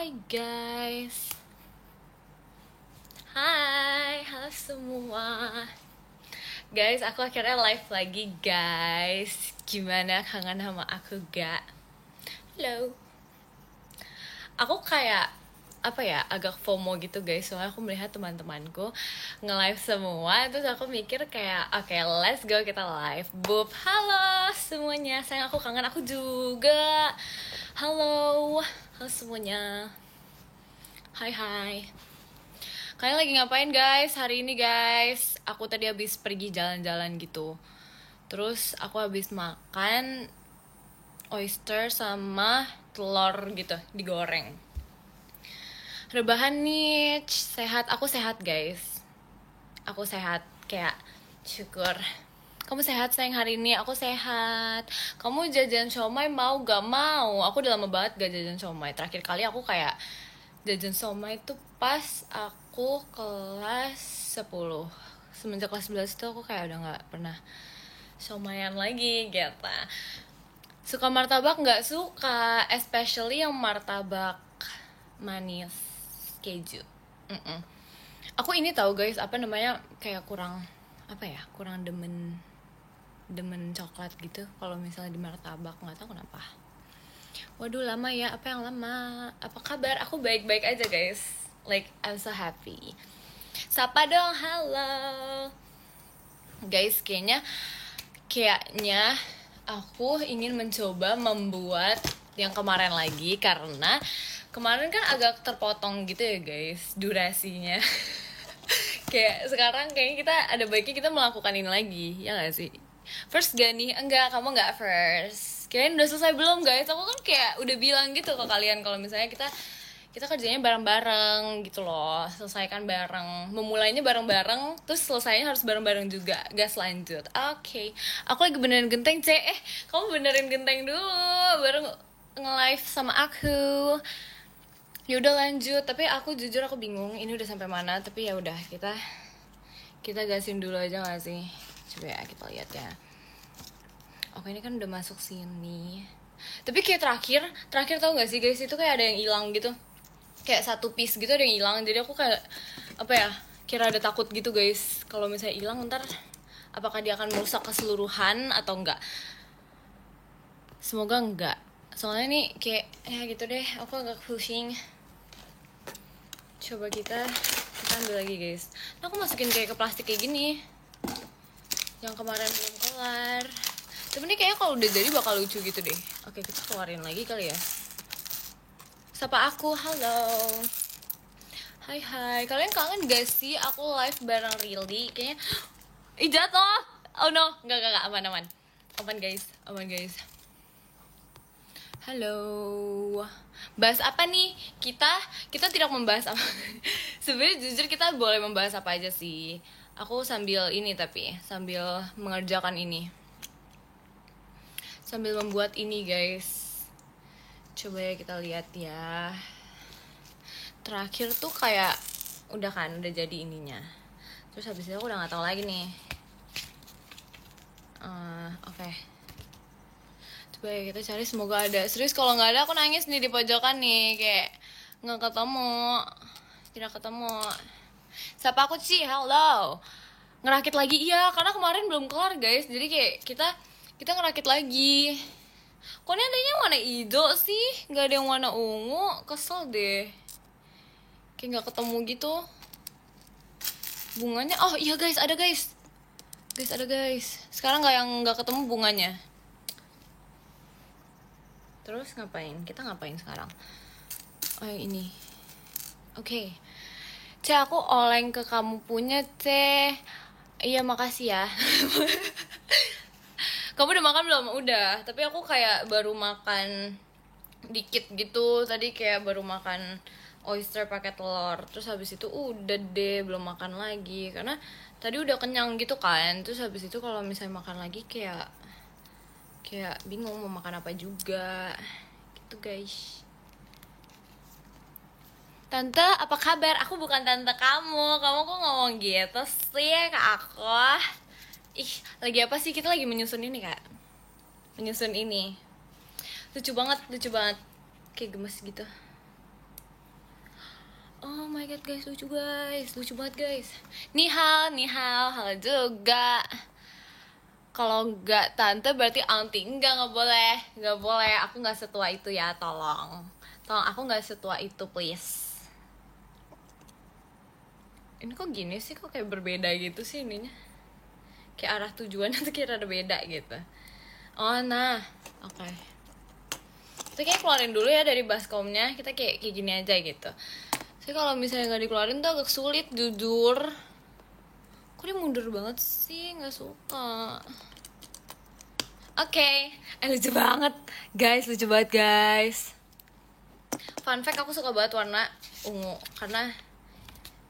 Hai guys. Hai, halo semua. Guys, aku akhirnya live lagi guys. Gimana, kangen sama aku gak? Halo. Aku kayak apa ya, agak FOMO gitu guys. Soalnya aku melihat teman-temanku nge-live semua. Terus aku mikir kayak oke, let's go kita live. Boop, halo semuanya. Sayang, aku kangen, aku juga. Halo, halo semuanya. Hai hai. Kalian lagi ngapain guys hari ini guys? Aku tadi habis pergi jalan-jalan gitu. Terus aku habis makan oyster sama telur gitu digoreng. Rebahan nih, sehat. Aku sehat guys. Aku sehat, kayak syukur. Kamu sehat sayang hari ini? Aku sehat. Kamu jajan siomay mau gak mau? Aku udah lama banget gak jajan siomay. Terakhir kali aku kayak jajan siomay itu pas aku kelas 10. Semenjak kelas 11 itu aku kayak udah gak pernah siomayan lagi gitu. Suka martabak gak? Suka. Especially yang martabak manis keju. Aku ini tahu guys, apa namanya, kayak kurang demen coklat gitu kalau misalnya di martabak, nggak tahu kenapa. Waduh, lama ya. Apa yang lama? Apa kabar? Aku baik-baik aja guys. Like I'm so happy. Sapa dong, halo guys. Kayaknya aku ingin mencoba membuat yang kemarin lagi, karena kemarin kan agak terpotong gitu ya guys durasinya. Kayak sekarang kayaknya kita ada baiknya kita melakukan ini lagi, ya gak sih? First gak nih? Enggak, kamu gak first. Kalian udah selesai belum guys? Aku kan kayak udah bilang gitu ke kalian kalau misalnya kita kerjanya bareng-bareng gitu loh, selesaikan bareng, memulainya bareng-bareng, terus selesainya harus bareng-bareng juga, gas lanjut. Oke. Aku lagi benerin genteng, kamu benerin genteng dulu baru nge-live sama aku. Ya udah lanjut, tapi aku jujur aku bingung ini udah sampai mana, tapi ya udah kita gasin dulu aja gak sih? Coba ya kita lihat ya. Oke, ini kan udah masuk sini. Tapi kayak terakhir tau gak sih guys, itu kayak ada yang hilang gitu. Kayak satu piece gitu ada yang hilang. Jadi aku kayak apa ya, kira ada takut gitu guys, kalau misalnya hilang ntar apakah dia akan merusak keseluruhan atau enggak. Semoga enggak. Soalnya nih kayak ya gitu deh, aku agak pusing. Coba kita ambil lagi guys. Nah, aku masukin kayak ke plastik kayak gini. Yang kemarin belum kelar. Tapi ini kayaknya kalau udah jadi bakal lucu gitu deh. Oke, kita keluarin lagi kali ya. Sapa aku, halo. Hai. Kalian kangen gak sih aku live bareng Rilly? Kayaknya jatuh. Oh no, enggak, aman. Aman guys. Halo. Bahas apa nih? Kita tidak membahas apa. Sebenarnya jujur kita boleh membahas apa aja sih. Aku sambil mengerjakan ini. Sambil membuat ini guys. Coba ya kita lihat ya. Terakhir tuh kayak udah jadi ininya. Terus habis itu aku udah gak tahu lagi nih. Oke. Coba ya kita cari, semoga ada. Serius kalau nggak ada aku nangis nih di pojokan nih, kayak nggak ketemu, tidak ketemu. Siapa aku sih? Halo. Ngerakit lagi, iya, karena kemarin belum kelar guys. Jadi kayak kita ngerakit lagi. Kok ini adanya warna hijau sih, nggak ada yang warna ungu, kesel deh. Kayak nggak ketemu gitu bunganya. Oh iya guys, ada guys. Sekarang nggak ketemu bunganya. Terus kita ngapain sekarang? Oh yang ini. Oke. Aku oleng ke kamu punya Iya makasih ya. Kamu udah makan belum? Udah. Tapi aku kayak baru makan dikit gitu. Tadi kayak baru makan oyster pakai telur. Terus habis itu udah deh belum makan lagi, karena tadi udah kenyang gitu kan. Terus habis itu kalau misalnya makan lagi kayak bingung mau makan apa juga gitu guys. Tante, apa kabar? Aku bukan tante kamu kok ngomong gitu sih ke aku. Ih, lagi apa sih? Kita lagi menyusun ini kak. Lucu banget kayak gemes gitu. Oh my god guys, lucu banget guys. Ni hao, halo juga. Kalau nggak tante berarti auntie. Nggak boleh. Aku nggak setua itu ya, tolong aku nggak setua itu please. Ini kok gini sih, kok kayak berbeda gitu sih ininya, kayak arah tujuannya tuh kayak rada beda gitu. Oh nah, oke. Kita kayak keluarin dulu ya dari baskomnya, kita kayak gini aja gitu. Tapi kalau misalnya nggak dikeluarin tuh agak sulit jujur. Kok dia mundur banget sih, nggak suka. Oke. Lucu banget guys. Fun fact, aku suka banget warna ungu karena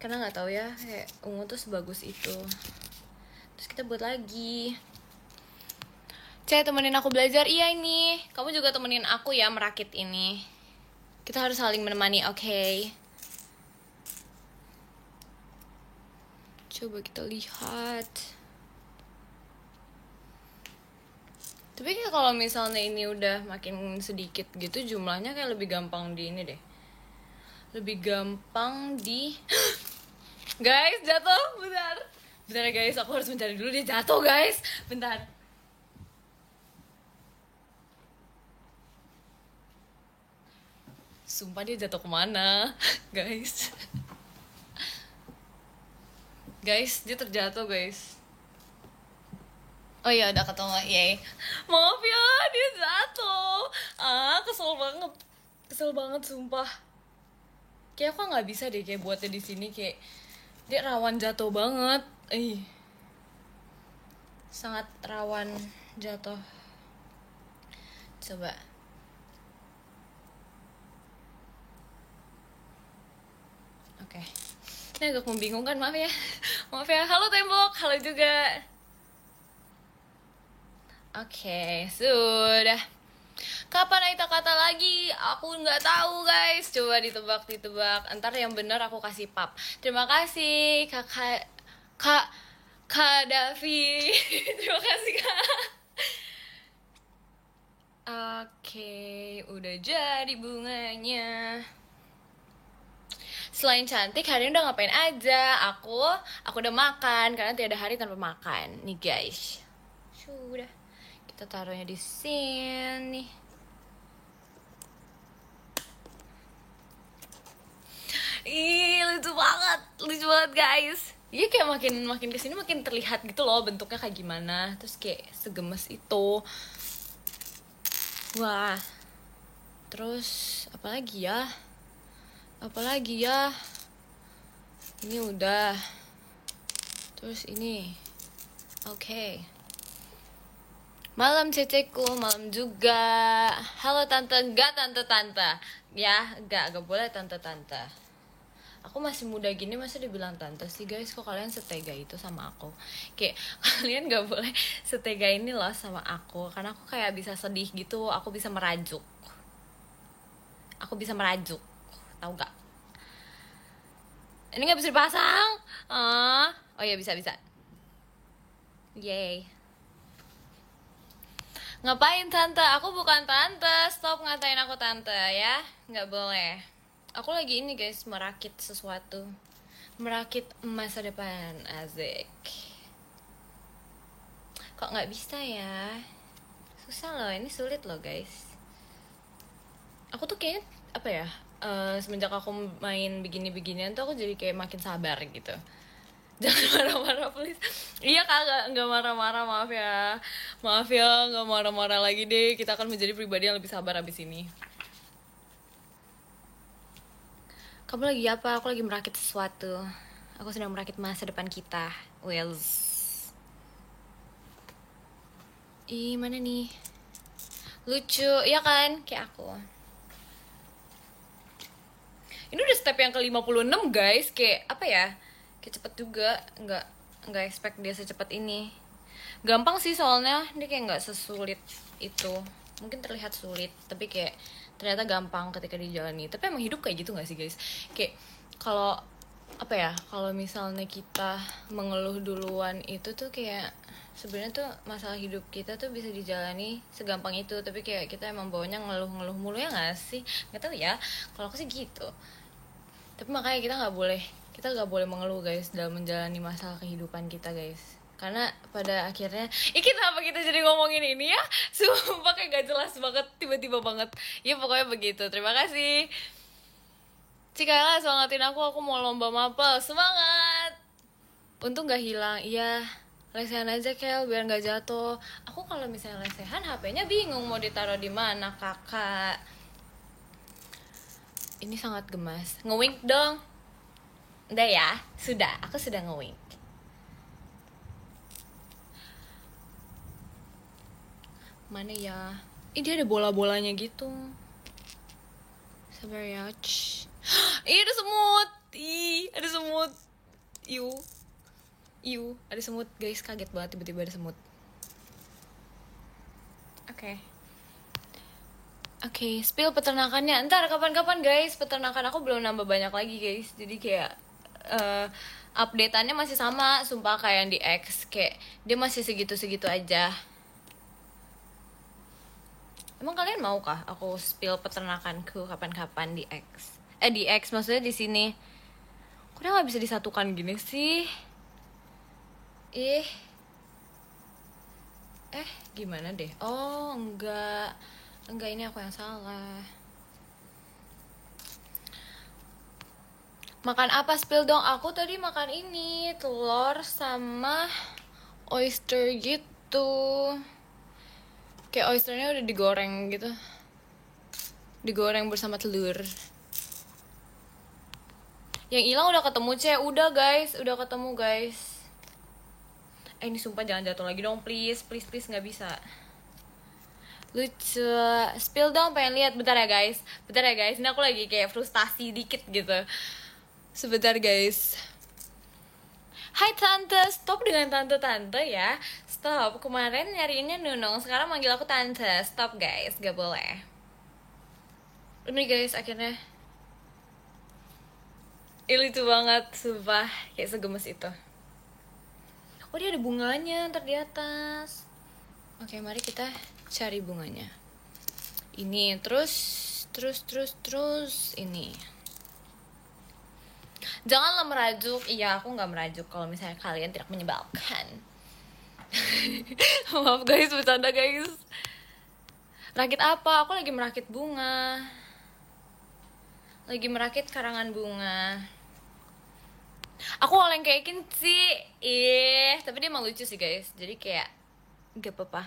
nggak tahu ya, kayak ungu tuh sebagus itu. Terus kita buat lagi. Temenin aku belajar. Iya ini, kamu juga temenin aku ya merakit ini. Kita harus saling menemani, oke? Coba kita lihat. Tapi kayak kalau misalnya ini udah makin sedikit gitu jumlahnya, kayak lebih gampang di ini deh. Lebih gampang di guys, jatuh. Bentar guys, aku harus mencari dulu, dia jatuh guys. Bentar. Sumpah dia jatuh kemana guys. Guys, dia terjatuh guys. Oh iya, udah ketemu. Yay. Maaf ya, dia jatuh. Kesel banget sumpah. Kayak aku nggak bisa deh kayak buatnya di sini, kayak dia rawan jatuh banget. Sangat rawan jatuh. Coba. Oke. Ini agak membingungkan, maaf ya. Halo tembok, halo juga. Oke, sudah. Kapan Aita kata lagi? Aku nggak tahu guys. Coba ditebak. Entar yang bener aku kasih pap. Terima kasih Kak Davi. Terima kasih Kak. Oke, udah jadi bunganya. Selain cantik, hari ini udah ngapain aja? Aku udah makan karena tiada hari tanpa makan. Nih guys. Sudah. Kita taruhnya di sini. Lucu banget guys. Iya, kayak makin kesini makin terlihat gitu loh bentuknya kayak gimana. Terus kayak segemes itu. Wah. Terus apalagi ya? Ini udah. Terus ini. Oke. Malam ceceku, malam juga. Halo tante, enggak tante. Ya, enggak boleh tante. Aku masih muda gini masa dibilang tante sih guys. Kok kalian setega itu sama aku? Kayak kalian gak boleh setega ini loh sama aku, karena aku kayak bisa sedih gitu. Aku bisa merajuk. Tahu gak? Ini gak bisa dipasang. Oh iya, bisa. Yay. Ngapain tante? Aku bukan tante. Stop ngatain aku tante ya. Gak boleh. Aku lagi ini guys, merakit sesuatu. Merakit masa depan. Asik. Kok gak bisa ya? Susah loh, ini sulit loh guys. Aku tuh kayaknya apa ya, semenjak aku main beginian tuh aku jadi kayak makin sabar gitu. Jangan marah-marah please. Iya kak, nggak marah-marah, maaf ya, nggak marah-marah lagi deh. Kita akan menjadi pribadi yang lebih sabar abis ini. Kamu lagi apa? Aku lagi merakit sesuatu. Aku sedang merakit masa depan kita. Mana nih? Lucu, ya kan? Kayak aku. Ini udah step yang ke-56 guys. Kayak apa ya? Kayak cepet juga. Nggak expect dia secepat ini. Gampang sih soalnya. Dia kayak nggak sesulit itu. Mungkin terlihat sulit, tapi kayak ternyata gampang ketika dijalani. Tapi emang hidup kayak gitu nggak sih guys? Kayak kalau apa ya, kalau misalnya kita mengeluh duluan itu tuh kayak sebenarnya tuh masalah hidup kita tuh bisa dijalani segampang itu, tapi kayak kita emang bawanya ngeluh mulu ya nggak sih? Nggak tahu ya, kalau aku sih gitu. Tapi makanya kita nggak boleh mengeluh guys dalam menjalani masalah kehidupan kita guys, karena pada akhirnya kenapa kita jadi ngomongin ini ya, sumpah kayak gak jelas banget, tiba-tiba banget ya, pokoknya begitu. Terima kasih Cikala, semangatin aku mau lomba mapel, semangat. Untung gak hilang, iya. Lesehan aja Kel, biar gak jatuh. Aku kalau misalnya lesehan, HP-nya bingung mau ditaruh di mana kakak. Ini sangat gemas. Nge-wink dong. Udah ya, sudah. Aku sudah nge-wink. Mana ya? Dia ada bola-bolanya gitu. Sabar ya. Ada semut. Ada semut. Ada semut guys, kaget banget tiba-tiba ada semut. Oke, spill peternakannya. Ntar kapan-kapan guys, peternakan aku belum nambah banyak lagi guys. Jadi kayak update-annya masih sama, sumpah kayak yang di X. Kayak dia masih segitu-segitu aja. Emang kalian mau kah aku spill peternakanku kapan-kapan di X? Di X maksudnya di sini. Kok dia nggak bisa disatukan gini sih? Gimana deh? Oh, enggak, ini aku yang salah. Makan apa, spill dong. Aku tadi makan ini, telur sama oyster gitu. Kayak oysternya udah digoreng gitu. Digoreng bersama telur. Yang hilang udah ketemu, udah ketemu guys. Ini sumpah jangan jatuh lagi dong, please nggak bisa. Lucu. Spill dong, pengen lihat. Bentar ya guys. Ini aku lagi kayak frustasi dikit gitu. Sebentar guys. Hai tante, stop dengan tante ya. Stop, kemarin nyariinnya Nunung, sekarang manggil aku tante. Stop guys, gak boleh. Ini guys, akhirnya lucu banget, sumpah. Kayak segemes itu. Oh, dia ada bunganya ntar di atas. Oke, mari kita cari bunganya. Ini terus ini. Janganlah merajuk. Iya, aku nggak merajuk kalau misalnya kalian tidak menyebalkan. Maaf guys, bercanda guys. Rakit apa? Aku lagi merakit bunga. Lagi merakit karangan bunga. Aku oleng kekin sih. Tapi dia emang lucu sih guys. Jadi kayak Gak apa-apa.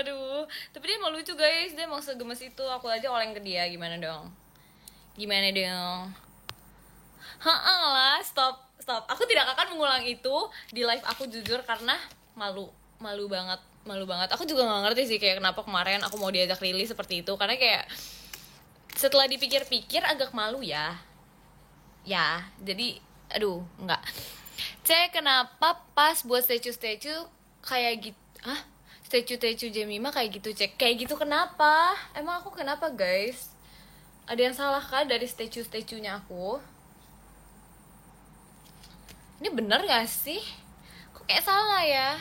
Aduh, tapi dia emang lucu guys. Dia emang segemes itu. Aku aja oleng ke dia. Gimana dong? Lah, stop. Aku tidak akan mengulang itu di live aku, jujur, karena malu banget. Aku juga nggak ngerti sih kayak kenapa kemarin aku mau diajak rilis seperti itu, karena kayak setelah dipikir-pikir agak malu ya. Jadi aduh, enggak. Kenapa pas buat statue kayak gitu? Statue Jemima kayak gitu, kayak gitu kenapa? Emang aku kenapa guys? Ada yang salah kah dari statue-nya aku? Ini bener gak sih? Kok kayak salah ya?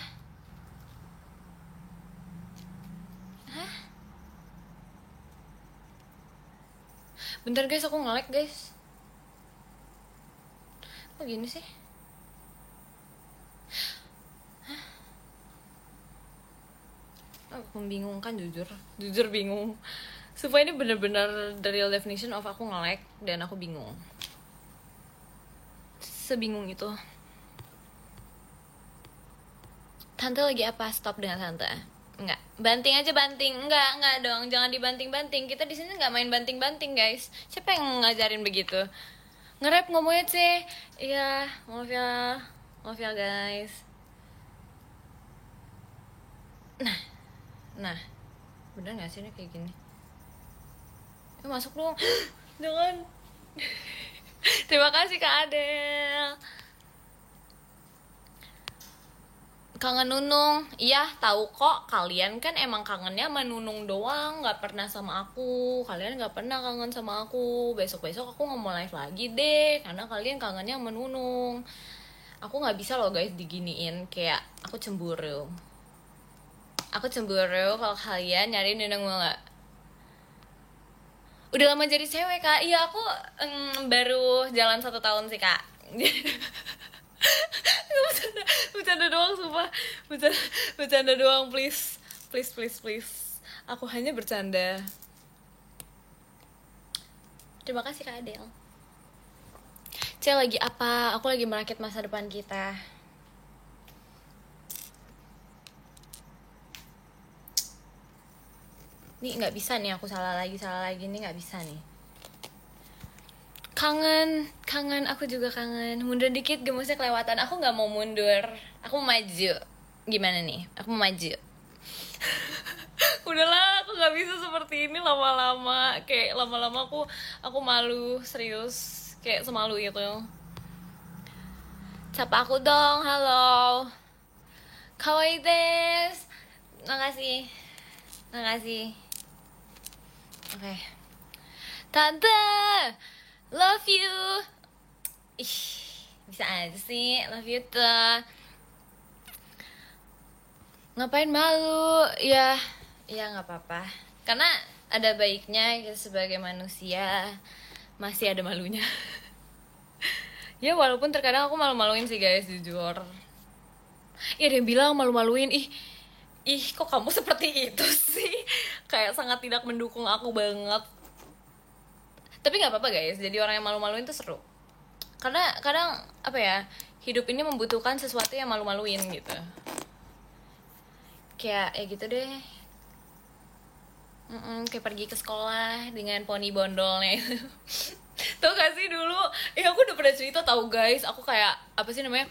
Bentar guys, aku nge-lag guys. Kok gini sih? Aku membingungkan, jujur bingung. Supaya ini bener-bener the real definition of aku nge-lag dan aku bingung. Sebingung itu. Tante lagi apa? Stop dengan tante. Enggak, banting aja. Enggak dong, jangan dibanting-banting. Kita di sini nggak main banting-banting guys. Siapa yang ngajarin begitu? Nge-rap ngomongnya Iya, maaf ya guys. Nah, bener gak sih ini kayak gini? Masuk dong. Jangan. Terima kasih Kak Adel. Kangen Nunung. Iya, tahu kok. Kalian kan emang kangennya sama Nunung doang, nggak pernah sama aku. Kalian nggak pernah kangen sama aku. Besok aku nggak mau live lagi deh, karena kalian kangennya sama Nunung. Aku nggak bisa loh guys diginiin, kayak aku cemburu kalau kalian nyari Nunung, mau nggak? Udah lama jadi cewek, Kak. Iya, aku baru jalan 1 tahun sih, Kak. bercanda, bercanda doang, sumpah. Bercanda doang, please. Please. Aku hanya bercanda. Terima kasih, Kak Adel. Cel lagi apa? Aku lagi merakit masa depan kita. Nih nggak bisa nih, aku salah lagi nih, nggak bisa nih. Kangen, aku juga kangen. Mundur dikit gemusnya kelewatan. Aku nggak mau mundur, aku mau maju. Gimana nih? Aku mau maju. Udahlah, aku nggak bisa seperti ini lama-lama. Kayak lama-lama aku malu, serius. Kayak semalu itu. Sapa aku dong, halo. Kawaii desu. Makasih. Oke. Tante, love you. Ih, bisa aja sih, love you tuh. Ngapain malu? Ya nggak apa-apa. Karena ada baiknya kita sebagai manusia masih ada malunya. Ya walaupun terkadang aku malu-maluin sih guys, jujur. Iya ada yang bilang malu-maluin. Ih kok kamu seperti itu sih? Kayak sangat tidak mendukung aku banget. Tapi nggak apa-apa guys, jadi orang yang malu-maluin tuh seru. Karena kadang apa ya, hidup ini membutuhkan sesuatu yang malu-maluin gitu. Kayak gitu deh. Kayak pergi ke sekolah dengan poni bondolnya. Tau gak sih dulu? Aku udah pernah cerita tau guys. Aku kayak apa sih namanya,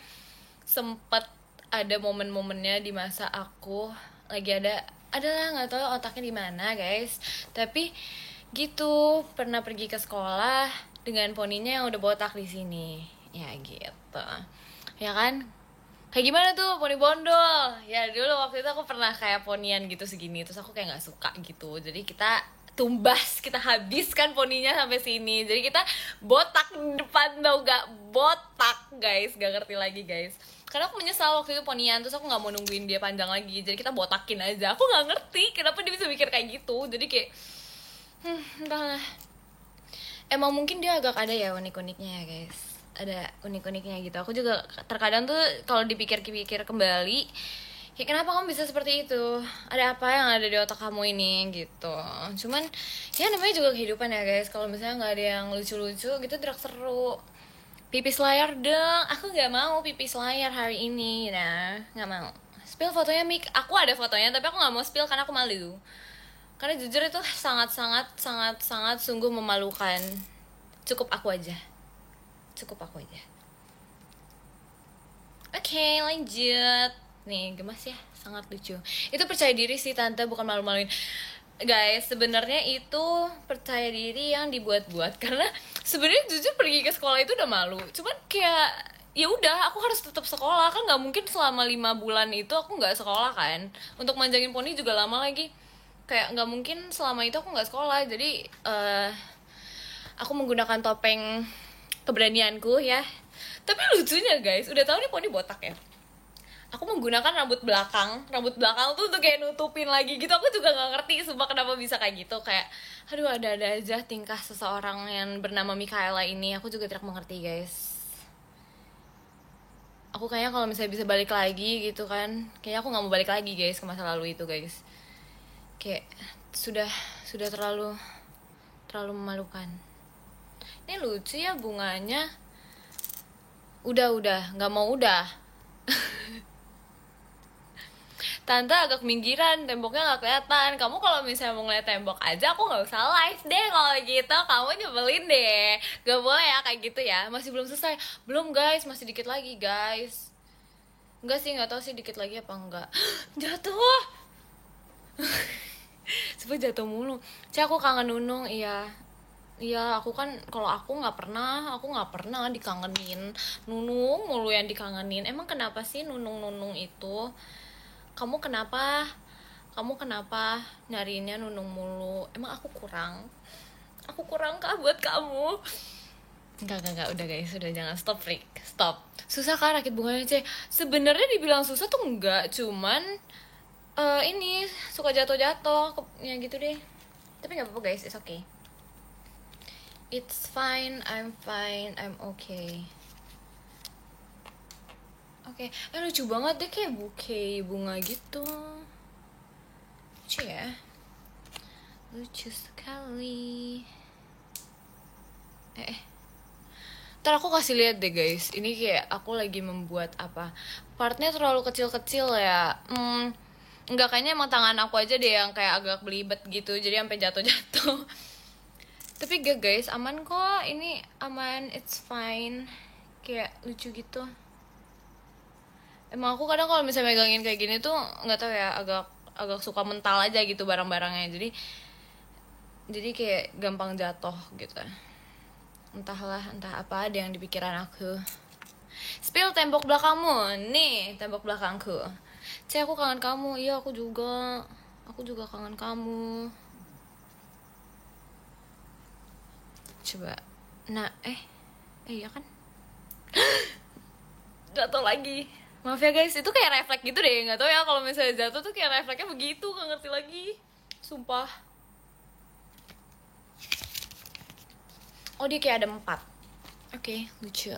sempat ada momen-momennya di masa aku lagi adalah nggak tahu otaknya di mana guys. Tapi gitu pernah pergi ke sekolah dengan poninya yang udah botak di sini. Ya gitu. Ya kan? Kayak gimana tuh poni bondol? Ya dulu waktu itu aku pernah kayak ponian gitu segini, terus aku kayak nggak suka gitu. Jadi kita kita habiskan poninya sampai sini. Jadi kita botak depan, tau gak? Botak guys, gak ngerti lagi guys. Karena aku menyesal waktu itu ponian, terus aku nggak mau nungguin dia panjang lagi. Jadi kita botakin aja. Aku nggak ngerti kenapa dia bisa mikir kayak gitu. Jadi kayak, entahlah. Emang mungkin dia agak ada ya unik-uniknya ya guys. Ada unik-uniknya gitu. Aku juga terkadang tuh kalau dipikir-pikir kembali, ya kenapa kamu bisa seperti itu? Ada apa yang ada di otak kamu ini gitu. Cuman ya namanya juga kehidupan ya guys. Kalau misalnya nggak ada yang lucu-lucu gitu, tidak seru. Pipis layar dong. Aku nggak mau pipis layar hari ini. Nah, nggak mau. Spill fotonya Mik. Aku ada fotonya tapi aku nggak mau spill karena aku malu. Karena jujur itu sangat sungguh memalukan. Cukup aku aja. Oke, lanjut. Nih, gemas ya, sangat lucu. Itu percaya diri sih tante, bukan malu-maluin. Guys, sebenarnya itu percaya diri yang dibuat-buat. Karena sebenarnya jujur pergi ke sekolah itu udah malu. Cuman kayak ya udah, aku harus tetap sekolah kan, nggak mungkin selama 5 bulan itu aku nggak sekolah kan. Untuk manjangin poni juga lama lagi. Kayak nggak mungkin selama itu aku nggak sekolah. Jadi aku menggunakan topeng keberanianku ya. Tapi lucunya guys, udah tahu nih poni botak ya, aku menggunakan rambut belakang tuh untuk kayak nutupin lagi gitu. Aku juga nggak ngerti sumpah kenapa bisa kayak gitu. Kayak aduh, ada aja tingkah seseorang yang bernama Mikaela ini. Aku juga tidak mengerti guys. Aku kayaknya kalau misalnya bisa balik lagi gitu kan, kayaknya aku nggak mau balik lagi guys ke masa lalu itu guys. Kayak sudah terlalu memalukan. Ini lucu ya bunganya. Udah nggak mau udah. Tante agak minggiran, temboknya nggak kelihatan. Kamu kalau misalnya mau ngeliat tembok aja, aku nggak usah live deh kalau gitu. Kamu nyebelin deh. Gak boleh ya kayak gitu ya. Masih belum selesai. Belum guys, masih dikit lagi guys. Enggak sih, nggak tahu sih dikit lagi apa enggak. Jatuh. Supaya jatuh mulu. Aku kangen Nunung, iya. Iya, aku kan kalau aku nggak pernah dikangenin. Nunung mulu yang dikangenin. Emang kenapa sih Nunung itu? Kamu kenapa nyariinnya Nunung mulu? Emang aku kurang kah buat kamu? Enggak, udah guys, udah, jangan stop. Susah kan rakit bunganya C? Sebenarnya dibilang susah tuh enggak, cuman ini suka jatuh ya gitu deh. Tapi nggak apa-apa guys, it's okay. It's fine, I'm okay. Oke, lucu banget deh, kayak bouquet bunga gitu. Lucu ya, lucu sekali. Ntar aku kasih lihat deh guys. Ini kayak aku lagi membuat apa? Partnya terlalu kecil-kecil ya. Enggak, kayaknya emang tangan aku aja deh yang kayak agak belibet gitu. Jadi sampai jatuh-jatuh. Tapi gak guys, aman kok. Ini aman, it's fine. Kayak lucu gitu. Emang aku kadang kalau misalnya megangin kayak gini tuh nggak tahu ya, agak suka mental aja gitu barang-barangnya. Jadi kayak gampang jatuh gitu. Entahlah, entah apa ada yang di pikiran aku. Spill tembok belakangmu. Nih, tembok belakangku. Cek, aku kangen kamu. Iya, aku juga. Aku juga kangen kamu. Coba. Nah, iya kan? Jatuh lagi. Maaf ya guys, itu kayak refleks gitu deh. Nggak tahu ya kalau misalnya jatuh tuh kayak refleksnya begitu. Nggak ngerti lagi. Sumpah. Oh, dia kayak ada 4. Oke, lucu.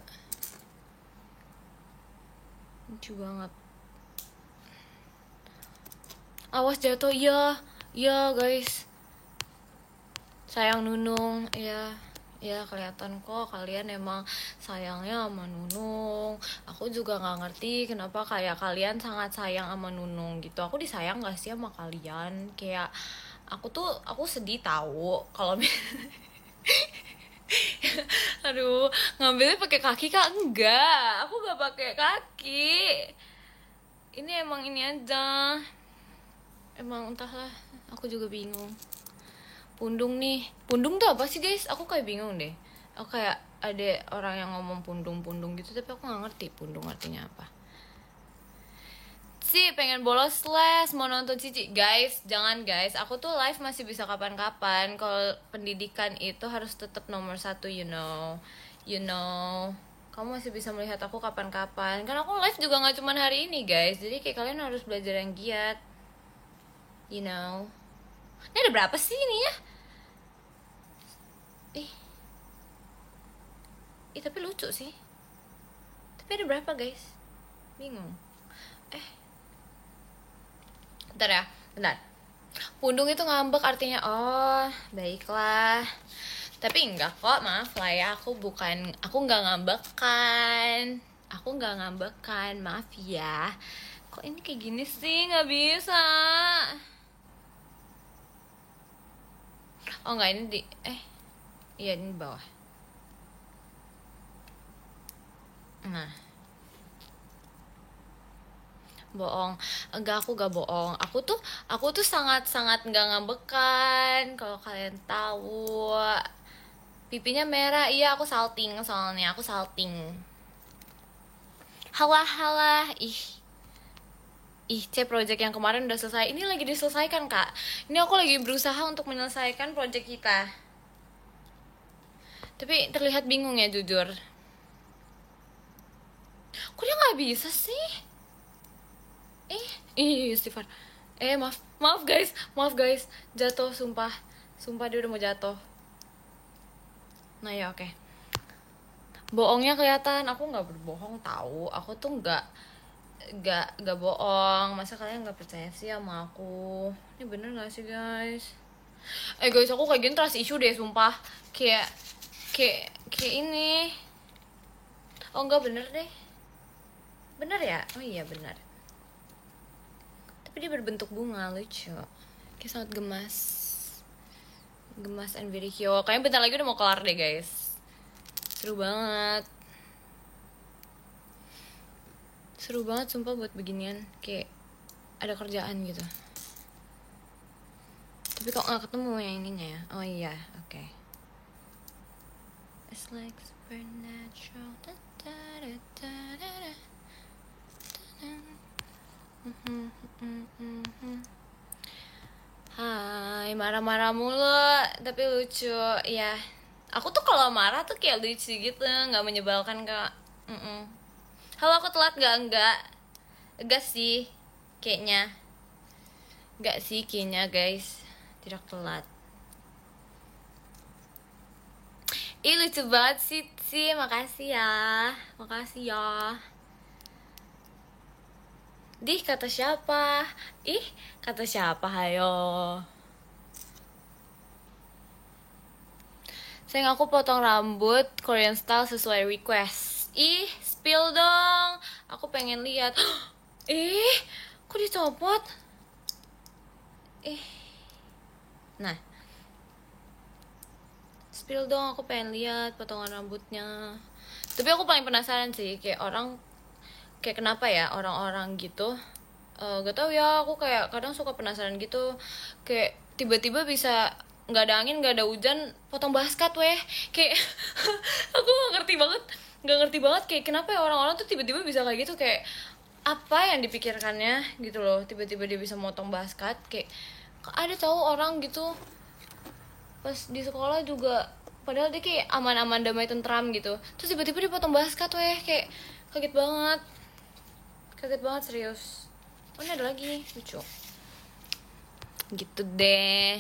Lucu banget. Awas jatuh, iya guys. Sayang Nunung, ya kelihatan kok kalian emang sayangnya sama Nunung. Aku juga nggak ngerti kenapa kayak kalian sangat sayang sama Nunung gitu. Aku disayang gak sih sama kalian? Kayak aku sedih tahu kalau aduh, ngambilnya pakai kaki kak? Enggak, aku gak pakai kaki. Ini emang ini aja. Emang entahlah, aku juga bingung. Pundung nih, pundung tuh apa sih guys? Aku kayak bingung deh. Aku kayak ada orang yang ngomong pundung gitu, tapi aku nggak ngerti pundung artinya apa. Pengen bolos les, mau nonton Cici. Guys, jangan guys, aku tuh live masih bisa kapan-kapan. Kalau pendidikan itu harus tetap nomor 1, you know. Kamu masih bisa melihat aku kapan-kapan. Karena aku live juga nggak cuma hari ini guys. Jadi kayak kalian harus belajar yang giat, you know. Ini ada berapa sih ini ya? Tapi lucu sih. Tapi ada berapa guys? Bingung. Bentar. Pundung itu ngambek artinya, oh baiklah. Tapi enggak kok, maaf lah ya, aku nggak ngambekan. Maaf ya. Kok ini kayak gini sih, nggak bisa. Oh enggak, ini di iya ini di bawah. Nah, bohong. Enggak, aku gak bohong. Aku tuh sangat nggak ngambekan. Kalau kalian tahu, pipinya merah. Iya, aku salting soalnya. Halah. C project yang kemarin udah selesai. Ini lagi diselesaikan kak. Ini aku lagi berusaha untuk menyelesaikan project kita. Tapi terlihat bingung ya jujur. Kok dia nggak bisa sih? Istighfar. Maaf guys, jatuh sumpah dia udah mau jatuh. Nah ya oke. Bohongnya kelihatan, aku nggak berbohong tahu. Aku tuh nggak bohong. Masa kalian nggak percaya sih sama aku? Ini bener nggak sih guys? Guys, aku kayak gini trust issue deh sumpah. Kayak ini. Oh enggak, bener deh. Bener ya? Oh iya bener. Tapi dia berbentuk bunga, lucu. Kayak sangat gemas and very cute. Kayaknya bentar lagi udah mau kelar deh guys. Seru banget sumpah buat beginian. Kayak ada kerjaan gitu. Tapi kok gak ketemu yang ininya ya? Oh iya, oke. It's like supernatural. Hai, marah-marah mulu, tapi lucu ya. Aku tuh kalau marah tuh kayak lucu gitu, nggak menyebalkan kak. Halo, aku telat gak? Enggak sih, kayaknya. Enggak sih, kayaknya guys. Tidak telat. Ih lucu banget sih, makasih ya. Makasih ya. Dih kata siapa? Ih kata siapa hayo? Sayang aku potong rambut Korean style sesuai request. Ih spill dong. Aku pengen lihat. Ih kok dicopot? Ih. Nah spill dong, aku pengen lihat potongan rambutnya. Tapi aku paling penasaran sih, kayak orang, kayak kenapa ya orang-orang gitu, gak tau ya, aku kayak kadang suka penasaran gitu, kayak tiba-tiba bisa nggak ada angin nggak ada hujan potong basket weh, kayak aku nggak ngerti banget kayak kenapa ya orang-orang tuh tiba-tiba bisa kayak gitu, kayak apa yang dipikirkannya gitu loh, tiba-tiba dia bisa motong basket. Kayak ada tahu orang gitu pas di sekolah juga, padahal dia kayak aman-aman damai tentram gitu, terus tiba-tiba dia potong basket weh, kayak kaget banget serius. Oh ini ada lagi lucu gitu deh.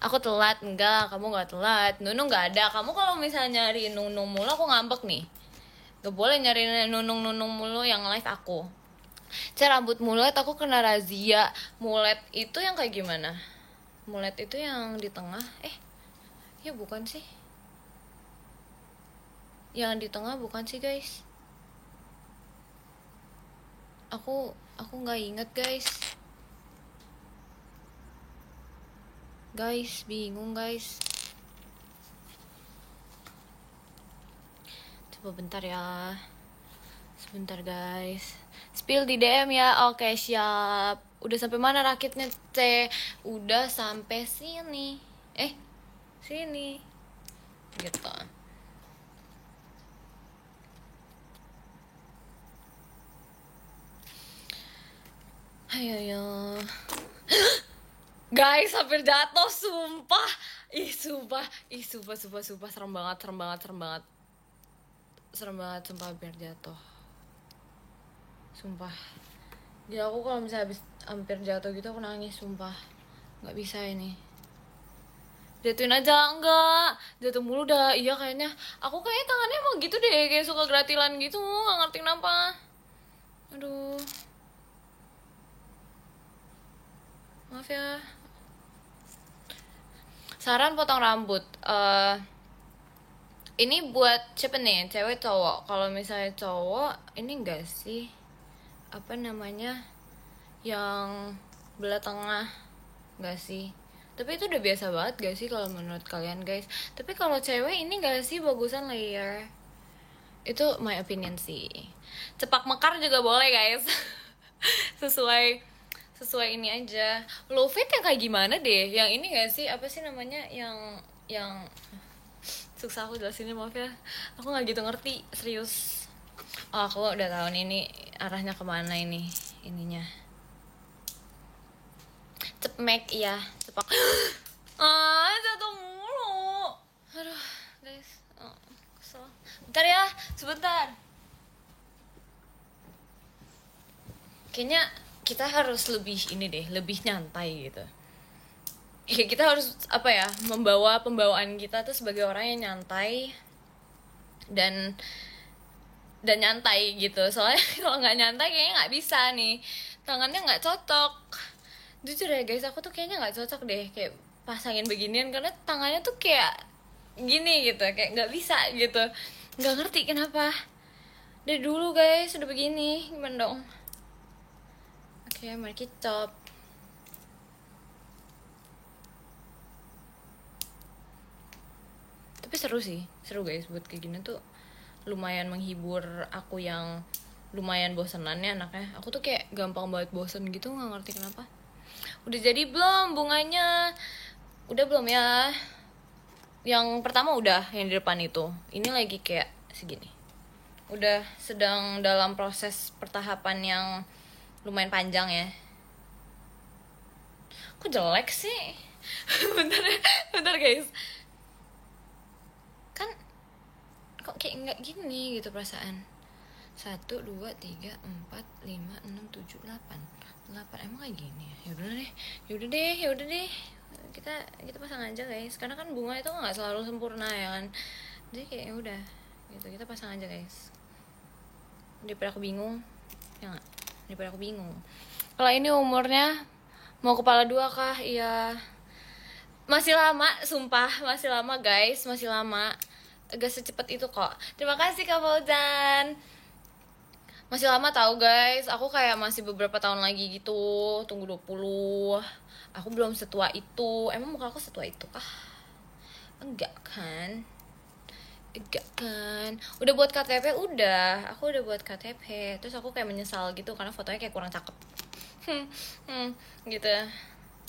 Aku telat enggak, kamu nggak telat. Nunung nggak ada. Kamu kalau misalnya nyari Nunung mulu aku ngambek nih. Gak boleh nyari Nunung mulu yang live aku. Cara rambut mulet aku kena razia. Mulet itu yang kayak gimana? Mulet itu yang di tengah. Ya bukan sih. Yang di tengah bukan sih guys. Aku nggak inget guys. Guys bingung guys. Coba bentar ya. Sebentar guys. Spill di DM ya. Oke siap. Udah sampai mana rakitnya C? Udah sampai sini. Sini. Gitu. Ayo. Guys, hampir jatuh sumpah. Sumpah, serem banget. Serem banget sumpah, hampir jatuh. Sumpah. Jadi aku kalau misalnya habis hampir jatuh gitu aku nangis sumpah. Nggak bisa ini. Jatuhin aja, enggak. Jatuh mulu dah. Iya kayaknya. Aku kayaknya tangannya emang gitu deh, kayak suka gratilan gitu. Nggak ngerti kenapa. Aduh. Maaf ya. Saran potong rambut. Ini buat siapa nih? Cewek cowok? Kalau misalnya cowok, ini enggak sih? Apa namanya? Yang belah tengah. Enggak sih? Tapi itu udah biasa banget gak sih kalau menurut kalian guys? Tapi kalau cewek ini gak sih bagusan layer? Itu my opinion sih. Cepak mekar juga boleh guys. sesuai ini aja. Low fade yang kayak gimana deh? Yang ini gak sih? Apa sih namanya? Yang susah aku jelasinnya, maaf ya. Aku nggak gitu ngerti, serius. Oh aku udah tahu nih ini arahnya kemana ini ininya. Cepmek iya, cepak. Jatuh mulu. Aduh guys, kesel. Bentar ya, sebentar. Kayaknya kita harus lebih ini deh, lebih nyantai gitu. Ya kita harus apa ya, membawa pembawaan kita tuh sebagai orang yang nyantai dan nyantai gitu. Soalnya kalau nggak nyantai kayaknya nggak bisa nih, tangannya nggak cocok. Jujur ya guys, aku tuh kayaknya nggak cocok deh kayak pasangin beginian, karena tangannya tuh kayak gini gitu, kayak nggak bisa gitu. Nggak ngerti kenapa. Dari dulu guys udah begini, gimana dong? Oke, mari kita chop. Tapi seru guys buat kayak gini tuh, lumayan menghibur aku yang lumayan bosenannya anaknya. Aku tuh kayak gampang banget bosen gitu, nggak ngerti kenapa. Udah jadi belum bunganya? Udah belum ya? Yang pertama udah, yang di depan itu. Ini lagi kayak segini. Udah sedang dalam proses pertahapan yang lumayan panjang ya. Kok jelek sih? bentar guys. Kan kok kayak nggak gini gitu perasaan. 1, 2, 3, 4, 5, 6, 7, 8 emang kayak gini ya? Yaudah deh kita pasang aja guys, karena kan bunga itu nggak selalu sempurna ya kan. Jadi kayak ya udah gitu, kita pasang aja guys, daripada aku bingung ya nggak, daripada aku bingung. Kalau ini umurnya mau kepala 2 kah? Iya, masih lama, sumpah masih lama guys, masih lama, agak secepat itu kok. Terima kasih Kak Fauzan. Masih lama tahu guys, aku kayak masih beberapa tahun lagi gitu, tunggu 20. Aku belum setua itu. Emang muka aku setua itu kah? Enggak kan? Enggak kan? Udah buat KTP udah, aku udah buat KTP. Terus aku kayak menyesal gitu karena fotonya kayak kurang cakep. Gitu.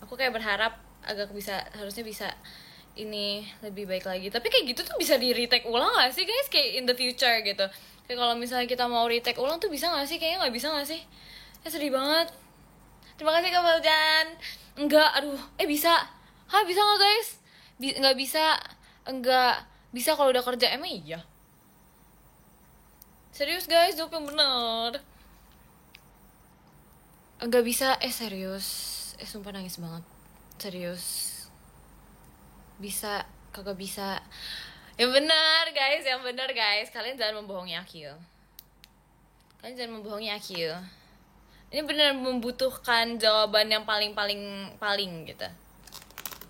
Aku kayak berharap agak bisa, harusnya bisa ini lebih baik lagi. Tapi kayak gitu tuh bisa di retake ulang gak sih guys? Kayak in the future gitu. Kayak kalau misalnya kita mau retake ulang tuh bisa gak sih? Kayaknya gak bisa gak sih? Ya sedih banget. Terima kasih Kak Faljan. Enggak, aduh. Bisa. Hah, bisa gak guys? Nggak bisa. Enggak. Bisa kalau udah kerja. Emang iya? Serius guys, jawab yang bener. Enggak bisa. Serius. Sumpah nangis banget. Serius. Bisa. Kagak bisa. Yang benar guys, yang benar guys. Kalian jangan membohongi aku. Kalian jangan membohongi aku. Ini benar membutuhkan jawaban yang paling gitu.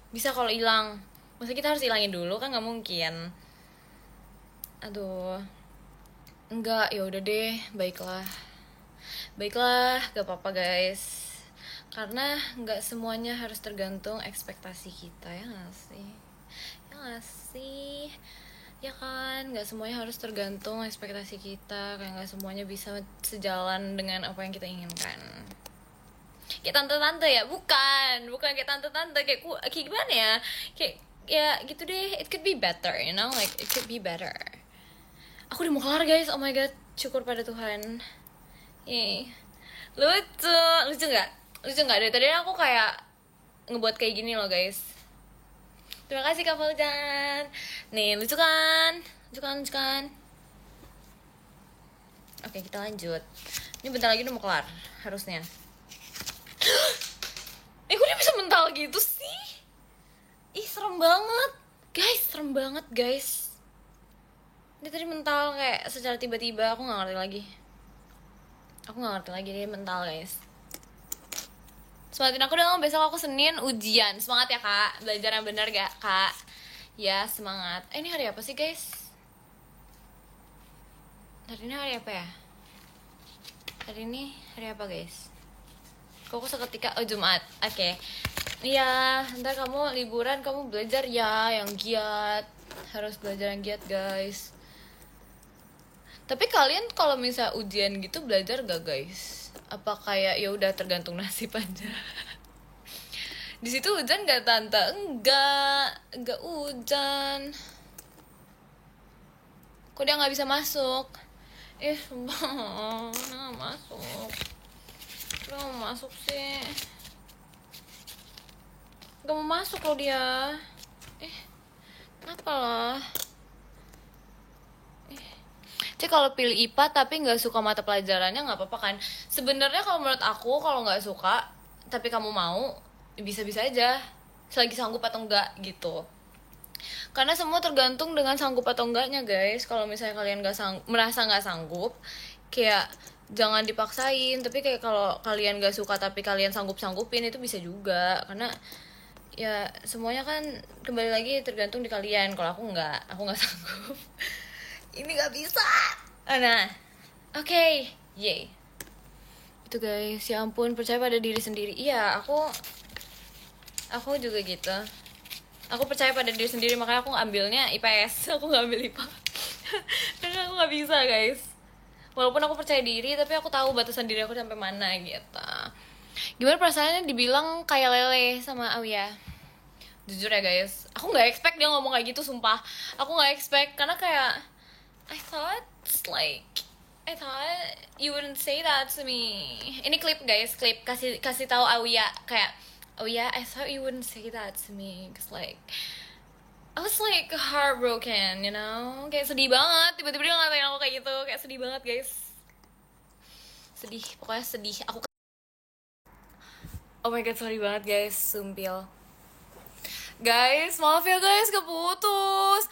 Bisa kalau hilang. Masa kita harus hilangin dulu kan, nggak mungkin. Aduh. Enggak, ya udah deh, baiklah. Baiklah, gak apa-apa guys. Karena nggak semuanya harus tergantung ekspektasi kita, ya nggak sih? Ya nggak sih? Ya kan, nggak semuanya harus tergantung ekspektasi kita, kayak nggak semuanya bisa sejalan dengan apa yang kita inginkan. Kayak tante-tante ya, bukan kayak tante-tante, kayak gimana ya, kayak ya gitu deh. It could be better, you know, like it could be better. Aku udah mau kelar guys, oh my god, syukur pada Tuhan. Lucu nggak? Dari tadi aku kayak ngebuat kayak gini loh guys. Terima kasih Kak Fauzan. Nih, lucu kan? Oke, kita lanjut. Ini bentar lagi udah mau kelar, harusnya. Kok dia bisa mental gitu sih? Serem banget. Guys. Dia tadi mental kayak secara tiba-tiba, aku gak ngerti lagi dia mental guys. Semangatin aku dong, besok aku Senin ujian. Semangat ya kak, belajar yang benar gak kak? Ya semangat. Ini hari apa sih guys? Hari ini hari apa ya? Hari ini hari apa guys? Kok aku seketika, Jumat. Oke. Iya, ntar kamu liburan, kamu belajar ya yang giat. Harus belajar yang giat guys. Tapi kalian kalau misal ujian gitu belajar gak guys? Apa kayak ya udah tergantung nasib aja? Di situ hujan gak tante? Enggak hujan. Kok dia nggak bisa masuk? Sumpah, nggak masuk. Dia nggak mau masuk sih. Gak mau masuk loh dia. Kenapa lah? Cek kalau pilih IPA tapi nggak suka mata pelajarannya nggak apa-apa kan? Sebenarnya kalau menurut aku kalau nggak suka tapi kamu mau, bisa-bisa aja selagi sanggup atau enggak gitu. Karena semua tergantung dengan sanggup atau enggaknya guys. Kalau misalnya kalian merasa nggak sanggup, kayak jangan dipaksain. Tapi kayak kalau kalian nggak suka tapi kalian sanggupin itu bisa juga. Karena ya semuanya kan kembali lagi tergantung di kalian. Kalau aku nggak sanggup. Ini nggak bisa. Nah, oke, yay. Itu guys, ya ampun, percaya pada diri sendiri. Iya, aku juga gitu. Aku percaya pada diri sendiri, makanya aku ambilnya IPS. Aku nggak ambil IPA. Karena aku nggak bisa guys. Walaupun aku percaya diri, tapi aku tahu batasan diri aku sampai mana gitu. Gimana perasaannya dibilang kayak lele sama Auya? Jujur ya guys, aku nggak expect dia ngomong kayak gitu, sumpah. Aku nggak expect, karena kayak I thought you wouldn't say that to me. Ini klip guys, kasih tahu Auya kayak, Auya, I thought you wouldn't say that to me, cause like I was like heartbroken, you know, kayak sedih banget. Tiba-tiba dia ngatain aku kayak gitu, kayak sedih banget guys. Sedih, pokoknya sedih. Oh my god, sorry banget guys, sumpil. Guys, maaf ya guys, keputus.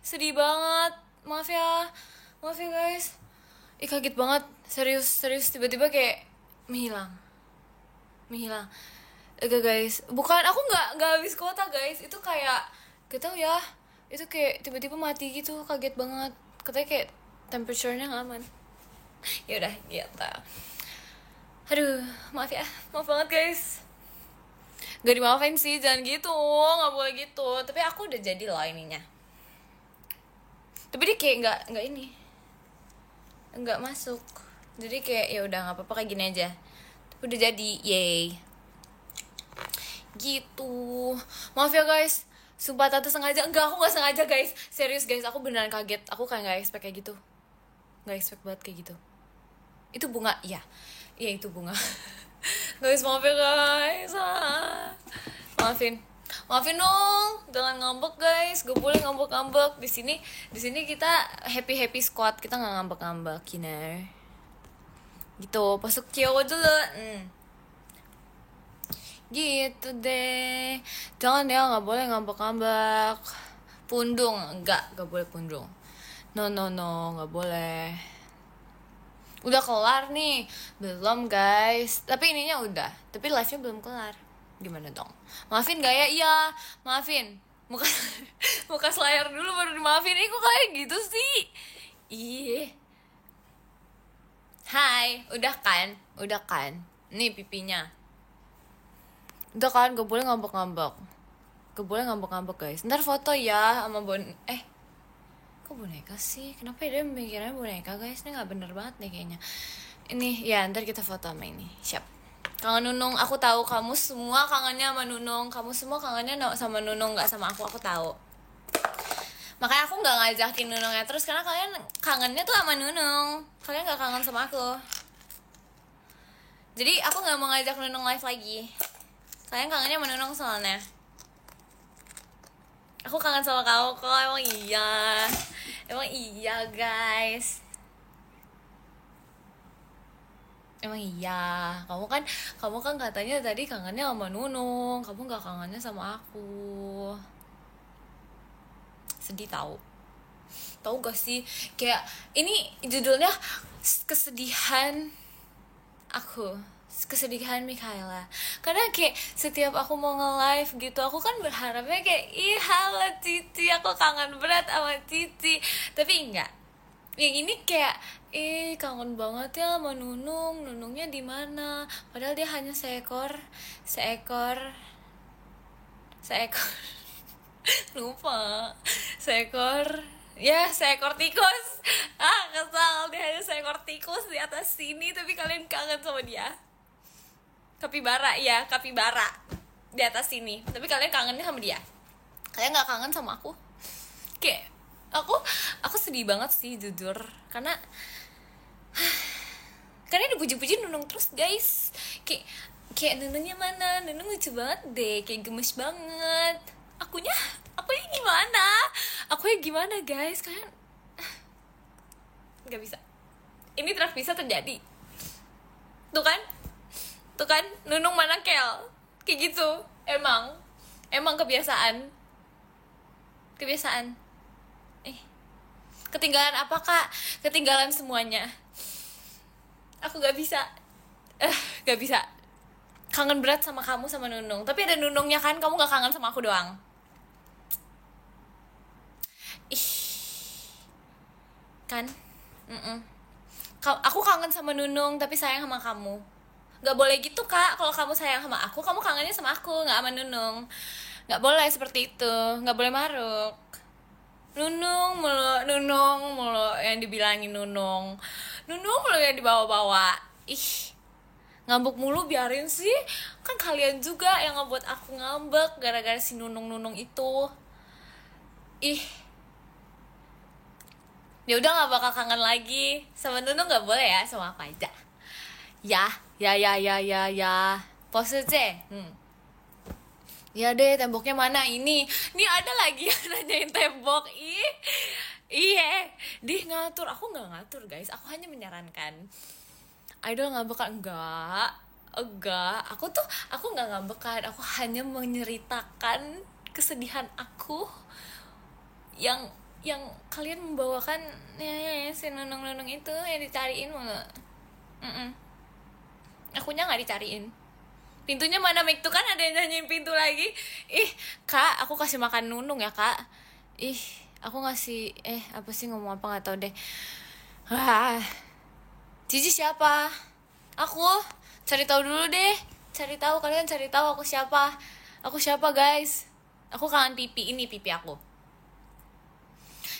Sedih banget. Maaf ya. Maaf ya guys. Kaget banget. Serius tiba-tiba kayak menghilang. Guys, bukan aku nggak habis kuota guys. Itu kayak gak tau ya. Itu kayak tiba-tiba mati gitu, kaget banget. Katanya kayak temperature-nya nggak aman. Ya udah, gitu. Aduh, maaf ya. Maaf banget guys. Gak dimaafin sih, jangan gitu, nggak boleh gitu. Tapi aku udah jadi loh ininya. Tapi dia kayak nggak masuk. Jadi kayak ya udah nggak apa-apa kayak gini aja. Tapi udah jadi, yay. Gitu. Maaf ya guys. Sumpah Tante sengaja. Enggak, aku nggak sengaja guys. Serius guys, aku beneran kaget. Aku kayak nggak expect kayak gitu. Nggak expect banget kayak gitu. Itu bunga, iya itu bunga. Guys, maaf ya guys. Maafin dong, jangan ngambek guys. Gak boleh ngambek di sini kita happy squad, kita nggak ngambek you know. Gitu, masuk Kyoto dulu. Gitu deh. Jangan ya, nggak boleh ngambek. Pundung, nggak boleh pundung. No, nggak boleh. Udah kelar nih? Belum guys. Tapi ininya udah. Tapi live-nya belum kelar. Gimana dong? Maafin gak ya? Iya, maafin. Muka layar dulu baru dimaafin. Kok kayak gitu sih? Ih. Hai, udah kan? Nih pipinya. Udah kan, gak boleh ngambek-ngambek. Gak boleh ngambek-ngambek guys. Ntar foto ya sama kok boneka sih? Kenapa dia mikirnya boneka guys? Ini gak bener banget nih kayaknya. Ini ya ntar kita foto sama ini. Siap. Kangen Nunung, aku tahu kamu semua kangennya sama Nunung. Kamu semua kangennya sama Nunung, gak sama aku tahu. Makanya aku gak ngajakin Nunungnya terus, karena kalian kangennya tuh sama Nunung. Kalian gak kangen sama aku. Jadi aku gak mau ngajak Nunung live lagi. Kalian kangennya sama Nunung soalnya. Aku kangen sama kamu kok, Emang iya guys. Emang iya. Kamu kan katanya tadi kangennya sama Nunung. Kamu gak kangennya sama aku. Sedih tahu gak sih? Kayak ini judulnya kesedihan Mikaela. Karena kayak setiap aku mau nge-live gitu, aku kan berharapnya kayak halo Cici, aku kangen berat sama Cici. Tapi enggak. Yang ini kayak kangen banget ya sama Nunungnya di mana? Padahal dia hanya seekor lupa. Seekor tikus. Kesal, dia hanya seekor tikus di atas sini, tapi kalian kangen sama dia. Kapibara di atas sini, tapi kalian kangennya sama dia. Kalian nggak kangen sama aku. Kayak aku sedih banget sih jujur, karena dipuji-puji Nunung terus guys. Kayak Nunungnya mana? Nunung lucu banget deh, kayak gemes banget. Akunya gimana guys? Kalian nggak bisa. Ini bisa terjadi. Tuh kan Nunung mana Kel kayak gitu. Emang kebiasaan ketinggalan apa kak? Ketinggalan semuanya. Aku gak bisa kangen berat sama kamu sama Nunung. Tapi ada Nunungnya kan, kamu gak kangen sama aku doang. Kan aku kangen sama Nunung tapi sayang sama kamu. Gak boleh gitu kak. Kalau kamu sayang sama aku, kamu kangennya sama aku, gak sama Nunung. Gak boleh seperti itu. Gak boleh maruk. Nunung mulu yang dibilangin Nunung mulu yang dibawa-bawa. Ngambek mulu biarin sih. Kan kalian juga yang ngebuat aku ngambek gara-gara si Nunung itu. Ya udah gak bakal kangen lagi sama Nunung. Gak boleh ya, sama aku aja. Ya. Pose C. Ya deh, temboknya mana ini? Nih ada lagi yang nanyain tembok. Dia ngatur. Aku gak ngatur guys, aku hanya menyarankan. Idol gak bakal, enggak. Enggak, aku nggak ngambekan, aku hanya menceritakan kesedihan aku yang kalian membawakan ya, si nunung itu yang dicariin mulu. Akunya nggak dicariin. Pintunya mana, Mik? Tuh kan ada yang nyanyiin pintu lagi. Ih, Kak, aku kasih makan nunung ya, Kak. Ih, aku ngasih apa sih, ngomong apa nggak tahu deh. Cici siapa? Aku cari tahu dulu deh. Cari tahu, kalian cari tahu aku siapa. Aku siapa, guys? Aku kangen pipi, ini pipi aku.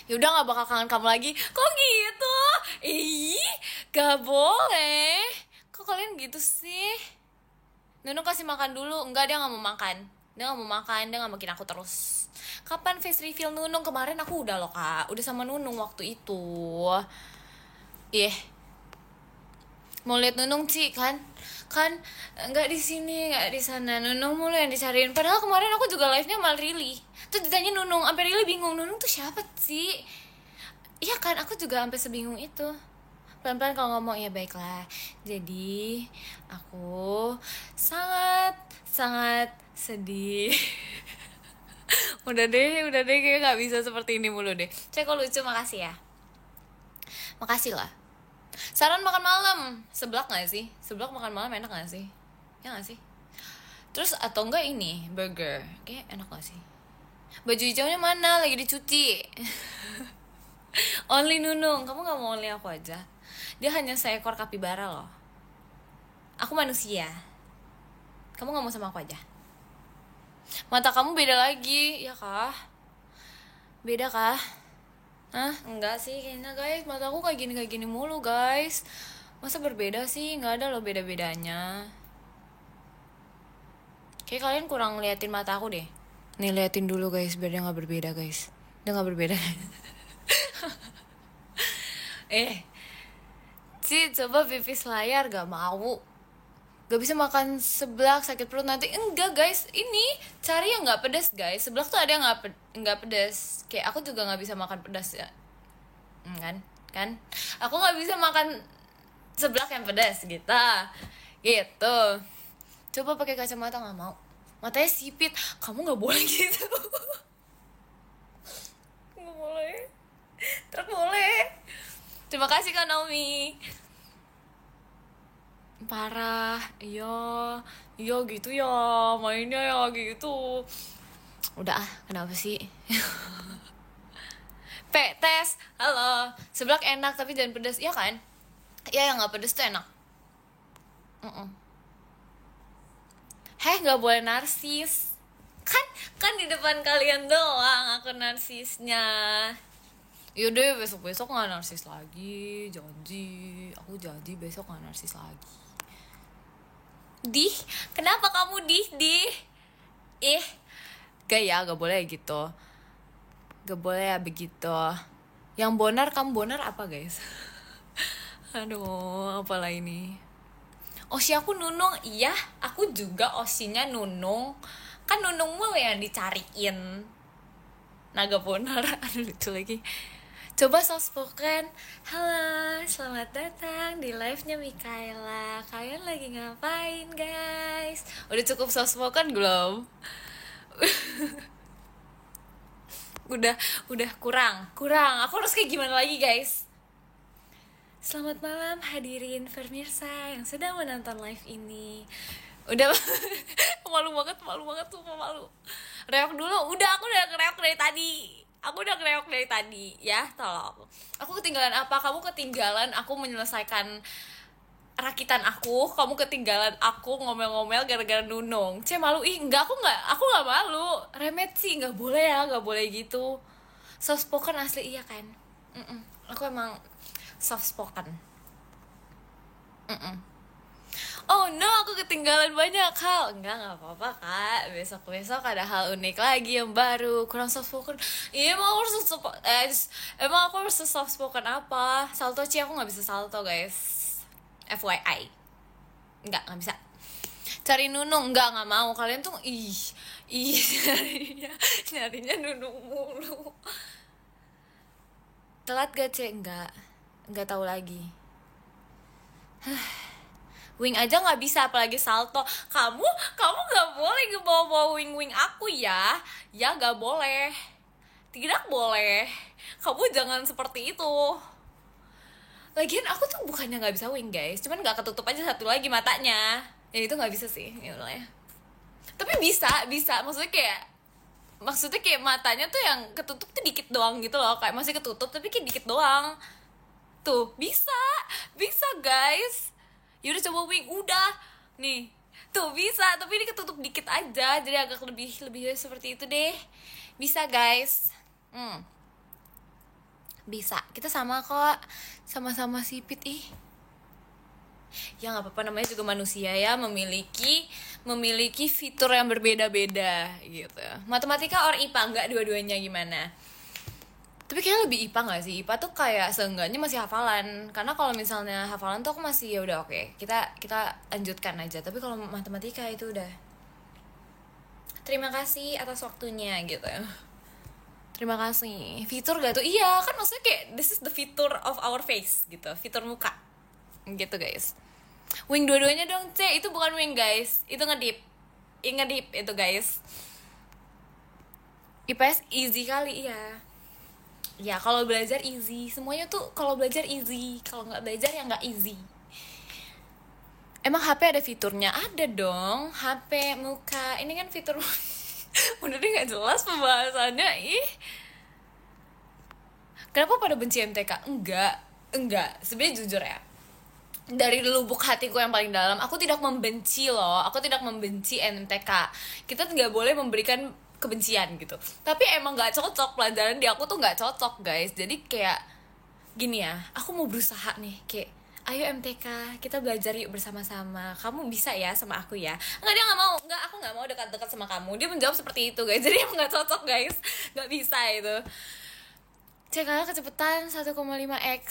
Ya udah, nggak bakal kangen kamu lagi. Kok gitu? Ih, gak boleh. Kok kalian gitu sih? Nunung kasih makan dulu. Enggak, dia gak mau makan. Dia gak mau makan, dia gak makin aku terus. Kapan face reveal Nunung? Kemarin aku udah loh, Kak. Udah sama Nunung waktu itu. Mau lihat Nunung, Ci, kan nggak di sini, nggak di sana. Nunung mulu yang dicariin. Padahal kemarin aku juga live-nya sama Rili. Terus ditanya Nunung, sampai Rili bingung, Nunung tuh siapa sih? Iya kan, aku juga sampai sebingung itu. Pelan-pelan kalau ngomong, ya baiklah. Jadi aku sangat sedih. udah deh kayak nggak bisa seperti ini mulu deh. Cek, kok lucu, makasih ya. Makasih lah. Saran makan malam, seblak gak sih? Seblak makan malam enak gak sih? Ya gak sih? Terus atau enggak ini, burger. Kayak enak gak sih? Baju hijaunya mana? Lagi dicuci. Only Nunung, kamu gak mau only aku aja? Dia hanya seekor kapibara loh. Aku manusia. Kamu gak mau sama aku aja? Mata kamu beda lagi, ya kah? Beda kah? Hah? Enggak sih kayaknya, guys. Mata aku kayak gini mulu, guys. Masa berbeda sih? Nggak ada loh beda-bedanya. Kayak kalian kurang liatin mata aku deh. Nih, liatin dulu, guys, biar dia nggak berbeda, guys. Dia nggak berbeda. Ci, coba pipis layar. Gak mau. Gak bisa makan seblak, sakit perut nanti. Enggak, guys. Ini cari yang nggak pedas, guys. Seblak tuh ada yang nggak pedas. Kayak aku juga nggak bisa makan pedas ya. Kan? Aku nggak bisa makan seblak yang pedas gitu. Coba pakai kacamata, nggak mau. Matanya sipit. Kamu nggak boleh gitu. Nggak boleh. Terus boleh. Terima kasih Kak Naomi. Parah. Iya gitu ya, mainnya ya gitu. Udah kenapa sih? Tes. Halo. Seblak enak tapi jangan pedas, iya kan? Iya, yang nggak pedas tuh enak. Nggak boleh narsis. Kan di depan kalian doang aku narsisnya. Yaudah, besok nggak narsis lagi, janji. Aku janji besok nggak narsis lagi. Dih, kenapa kamu dih? Gak boleh gitu. Gak boleh ya begitu. Yang bonar, kamu bonar apa, guys? Aduh, apalah ini. Osi aku Nunung. Iya, aku juga osinya Nunung. Kan Nunung mulu yang dicariin. Naga bonar. Aduh, lucu lagi. Coba soft spoken. Halo, selamat datang di live-nya Mikaela. Kalian lagi ngapain, guys? Udah cukup soft spoken belum? udah kurang. Aku harus kayak gimana lagi, guys? Selamat malam hadirin pemirsa yang sedang menonton live ini. Udah malu banget tuh, malu. Reok dulu. Aku udah reok dari tadi. Ya, tolong. Aku ketinggalan apa? Kamu ketinggalan aku menyelesaikan rakitan aku. Kamu ketinggalan aku ngomel-ngomel gara-gara Nunung. Malu. Enggak, aku enggak malu. Remet sih, enggak boleh ya, enggak boleh gitu. Soft spoken asli, iya kan? Aku emang soft spoken. Oh no, aku ketinggalan banyak hal. Enggak apa-apa, Kak. Besok ada hal unik lagi yang baru. Kurang soft spoken. Iya, emang aku harus soft spoken apa? Salto, aku nggak bisa salto, guys. FYI. Nggak bisa. Cari Nunung, nggak mau. Kalian tuh nyarinya Nunung mulu. Telat gak, Nggak tahu lagi. Wing aja nggak bisa, apalagi salto. Kamu nggak boleh ngebawa wing aku ya. Ya nggak boleh. Tidak boleh. Kamu jangan seperti itu. Lagian aku tuh bukannya nggak bisa wing guys, cuman nggak ketutup aja satu lagi matanya. Ya itu nggak bisa sih, ya udah ya. Tapi bisa. Maksudnya kayak matanya tuh yang ketutup tuh dikit doang gitu loh, kayak masih ketutup tapi kayak dikit doang. Tuh bisa guys. Yaudah coba wing, udah nih tuh bisa, tapi ini ketutup dikit aja, jadi agak lebih seperti itu deh. Bisa guys. Bisa, kita sama kok, sama-sama sipit ih. Ya nggak apa-apa, namanya juga manusia ya, memiliki fitur yang berbeda-beda gitu. Matematika or IPA, nggak dua-duanya gimana? Tapi kayaknya lebih IPA nggak sih? IPA tuh kayak seenggaknya masih hafalan. Karena kalau misalnya hafalan tuh aku masih ya udah oke. Kita lanjutkan aja. Tapi kalau matematika itu udah. Terima kasih atas waktunya gitu. Terima kasih. Fitur gak tuh? Iya, kan maksudnya kayak this is the feature of our face gitu. Fitur muka. Gitu guys. Wing dua-duanya dong, C. Itu bukan wing guys. Itu ngedip. Ngedip itu guys. IPS easy kali, iya. Ya kalau belajar easy. Semuanya tuh kalau belajar easy. Kalau nggak belajar ya nggak easy. Emang HP ada fiturnya? Ada dong. HP muka. Ini kan fitur. Udah deh gak jelas pembahasannya. Ih. Kenapa pada benci MTK? Enggak. Sebenarnya jujur ya, dari lubuk hatiku yang paling dalam, aku tidak membenci loh. Aku tidak membenci MTK. Kita nggak boleh memberikan kebencian gitu. Tapi emang nggak cocok, pelajaran di aku tuh nggak cocok guys. Jadi kayak gini ya, aku mau berusaha nih kayak, ayo MTK kita belajar yuk bersama-sama. Kamu bisa ya sama aku ya? Nggak, dia nggak mau. Nggak, aku nggak mau dekat-dekat sama kamu. Dia menjawab seperti itu guys. Jadi emang nggak cocok guys. Nggak bisa itu. CK kecepatan 1,5x.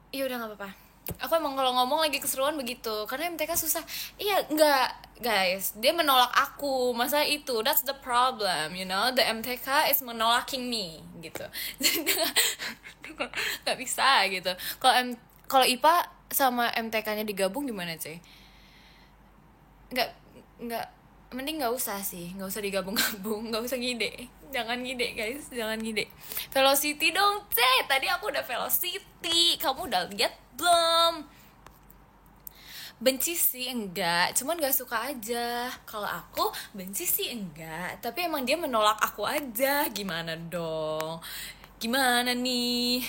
Iya udah nggak apa-apa. Aku emang kalau ngomong lagi keseruan begitu, karena MTK susah. Iya, enggak guys, dia menolak aku. Masa itu, that's the problem, you know. The MTK is menolaking me gitu. Jadi nggak bisa gitu. Kalau IPA sama MTK-nya digabung gimana sih? Nggak, mending nggak usah sih, nggak usah digabung-gabung, nggak usah ngide. Jangan ngide guys, jangan ngide. Velocity dong, C. Tadi aku udah velocity. Kamu udah lihat belum? Benci sih enggak, cuman gak suka aja. Kalau aku benci sih enggak, tapi emang dia menolak aku aja. Gimana dong? Gimana nih?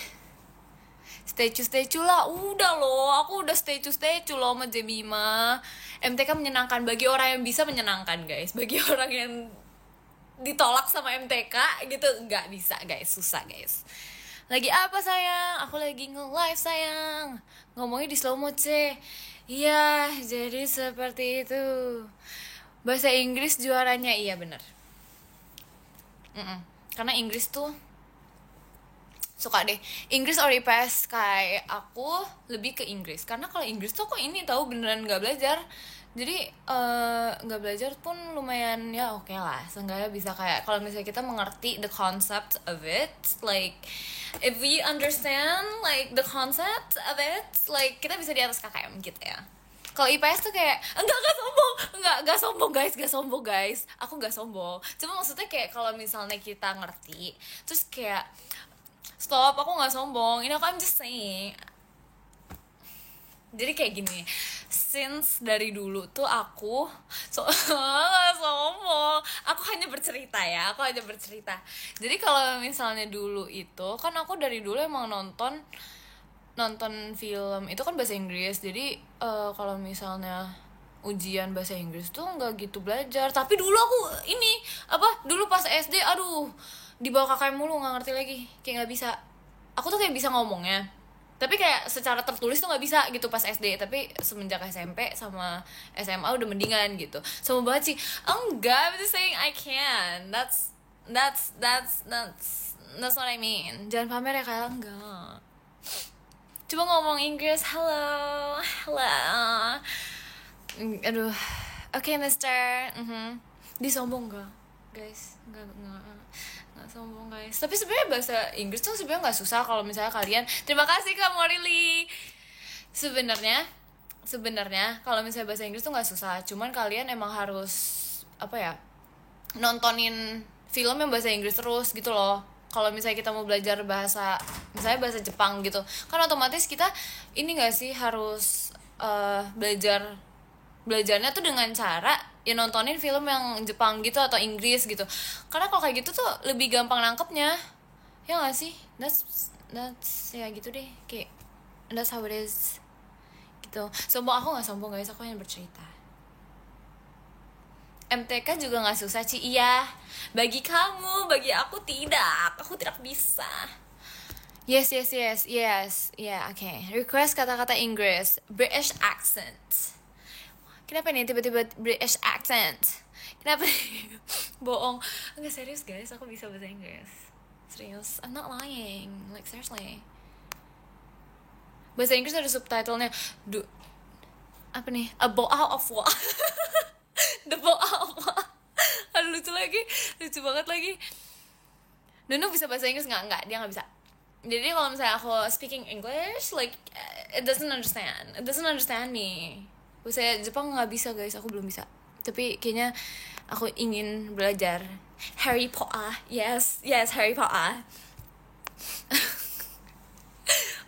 Statue lah, udah loh. Aku udah statue loh sama Jemima. MTK menyenangkan bagi orang yang bisa menyenangkan guys. Bagi orang yang ditolak sama MTK gitu nggak bisa guys, susah guys. Lagi apa sayang? Aku lagi nge-live sayang. Ngomongnya di slow mo C. Iya, jadi seperti itu. Bahasa Inggris juaranya, iya bener. Karena Inggris tuh suka deh. Inggris or IPS, kayak aku lebih ke Inggris. Karena kalau Inggris tuh kok ini tahu beneran nggak belajar. Jadi nggak belajar pun lumayan ya oke lah. Seenggaknya bisa kayak kalau misalnya kita mengerti the concept of it, like if we understand like the concept of it, like kita bisa di atas KKM gitu ya. Kalau IPS tuh kayak enggak sombong guys. Aku nggak sombong. Cuma maksudnya kayak kalau misalnya kita ngerti, terus kayak stop, aku nggak sombong. Ini I'm just saying. Jadi kayak gini, since dari dulu tuh aku sombong, aku hanya bercerita. Jadi kalau misalnya dulu itu kan aku dari dulu emang nonton film itu kan bahasa Inggris. Jadi kalau misalnya ujian bahasa Inggris tuh nggak gitu belajar. Tapi dulu aku dulu pas SD, aduh dibawa kakak mulu, nggak ngerti lagi, kayak nggak bisa. Aku tuh kayak bisa ngomongnya, tapi kayak secara tertulis tuh nggak bisa gitu pas SD. Tapi semenjak SMP sama SMA udah mendingan gitu. Sama banget sih. Enggak, I'm just saying I can. That's what I mean. Jangan pamer ya kayak enggak. Coba ngomong Inggris. Hello. Aduh. Okay, Mister. Disombong gak, guys? Enggak sombong guys. Tapi sebenarnya bahasa Inggris tuh sebenarnya nggak susah kalau misalnya kalian. Terima kasih Kak Morili. Sebenarnya sebenarnya kalau misalnya bahasa Inggris tuh nggak susah, cuman kalian emang harus apa ya, nontonin film yang bahasa Inggris terus gitu loh. Kalau misalnya kita mau belajar bahasa, misalnya bahasa Jepang gitu, kan otomatis kita ini nggak sih harus belajarnya tuh dengan cara ya nontonin film yang Jepang gitu atau Inggris gitu. Karena kalau kayak gitu tuh lebih gampang nangkepnya, ya nggak sih? That's ya gitu deh, kayak that's how it is gitu. Sombong aku nggak sombong guys, aku hanya bercerita. MTK juga nggak susah Ci, iya. Bagi kamu, bagi aku tidak. Aku tidak bisa. Yes, yeah, okay. Request kata-kata Inggris, British accent. Kenapa nih tiba-tiba British accent? Kenapa nih? Bohong. Enggak, serius guys, aku bisa bahasa Inggris. Serius, I'm not lying. Like seriously. Bahasa Inggris ada subtitlenya. Apa nih? A bow out of what? The bow out of what? Aduh, lucu banget lagi. Nunu bisa bahasa Inggris nggak? Nggak, dia nggak bisa. Jadi kalau misalnya aku speaking English, like it doesn't understand me. Bahasa Jepang nggak bisa guys, aku belum bisa. Tapi kayaknya aku ingin belajar Harry Potter. Yes, Harry Potter.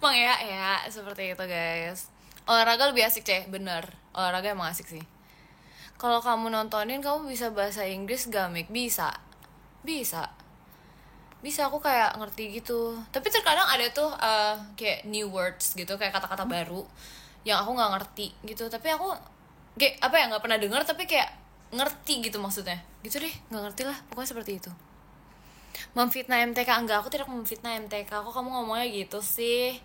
Emang ya seperti itu guys. Olahraga lebih asik bener. Olahraga emang asik sih. Kalau kamu nontonin, kamu bisa bahasa Inggris gak, Mik? Bisa, aku kayak ngerti gitu. Tapi terkadang ada tuh kayak new words gitu, kayak kata-kata baru yang aku nggak ngerti gitu. Tapi aku kayak apa ya, nggak pernah dengar tapi kayak ngerti gitu maksudnya. Gitu deh, nggak ngerti lah, pokoknya seperti itu. Memfitnah MTK? Enggak, aku tidak memfitnah MTK. Kok kamu ngomongnya gitu sih?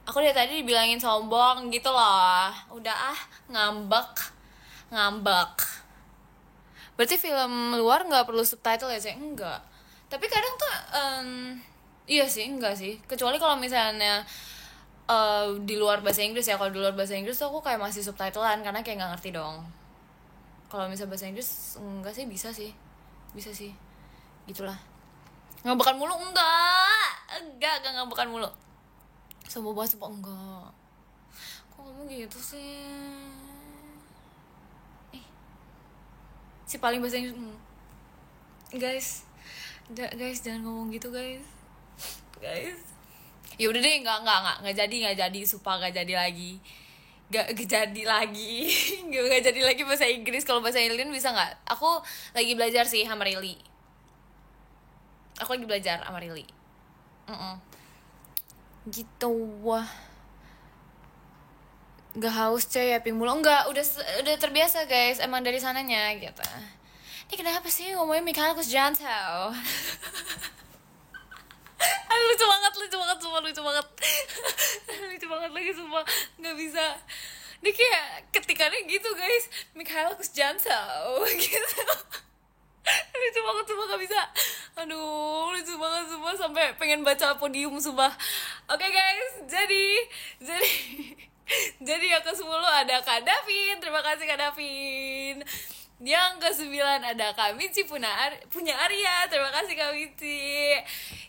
Aku dari tadi dibilangin sombong gitu loh. Udah ngambek. Berarti film luar nggak perlu subtitle ya sih? Enggak. Tapi kadang tuh iya sih, enggak sih. Kecuali kalau misalnya di luar bahasa Inggris ya. Kalau di luar bahasa Inggris tuh aku kayak masih subtitlean karena kayak nggak ngerti dong. Kalau misalnya bahasa Inggris enggak sih, bisa sih. Gitulah. Ngambekan mulu enggak ngambekan mulu. Sombong banget, sumpah enggak. Kok kamu gitu sih? Si paling bahasa Inggris. Guys jangan ngomong gitu guys. Ya udah deh, nggak jadi, sumpah nggak jadi lagi. Nggak jadi lagi bahasa Inggris. Kalau bahasa Inggris bisa nggak? Aku lagi belajar sih sama Rili. Gitu. Wah, nggak haus ya ping mulu. Enggak, udah terbiasa guys, emang dari sananya gitu. Ini kenapa sih ngomongnya Mikhail Kuzjantau? Aduh, lucu banget lagi, sumpah nggak bisa. Dia kayak ketikannya gitu guys, Mikhail Kuzjantau gitu. Lucu banget, sumpah nggak bisa. Aduh, lucu banget sumpah, sampai pengen baca podium sumpah. Oke guys, jadi yang ke-10 ada Kak Davin. Terima kasih Kak Davin. Yang ke-9 ada Kak Mici punya Arya. Terima kasih Kak Mici.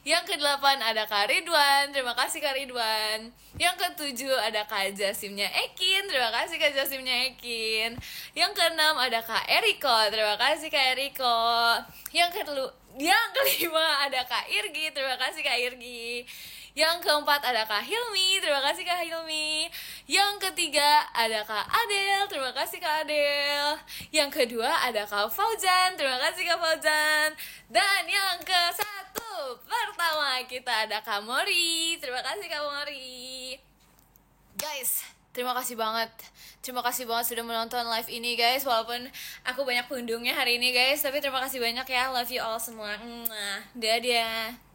Yang ke-8 ada Kak Ridwan. Terima kasih Kak Ridwan. Yang ke-7 ada Kak Jasimnya Ekin. Terima kasih Kak Jasimnya Ekin. Yang ke-6 ada Kak Eriko. Terima kasih Kak Eriko. Yang ke-5 ada Kak Irgi. Terima kasih Kak Irgi. Yang ke-4 ada Kak Hilmi. Terima kasih Kak Hilmi. Yang ke-3 ada Kak Adel. Terima kasih Kak Adel. Yang kedua ada Kak Fauzan. Terima kasih Kak Fauzan. Dan yang ke-1 pertama kita ada Kak Mori. Terima kasih Kak Mori. Guys, terima kasih banget sudah menonton live ini guys. Walaupun aku banyak pengunjungnya hari ini guys, tapi terima kasih banyak ya. Love you all semua. Dadah.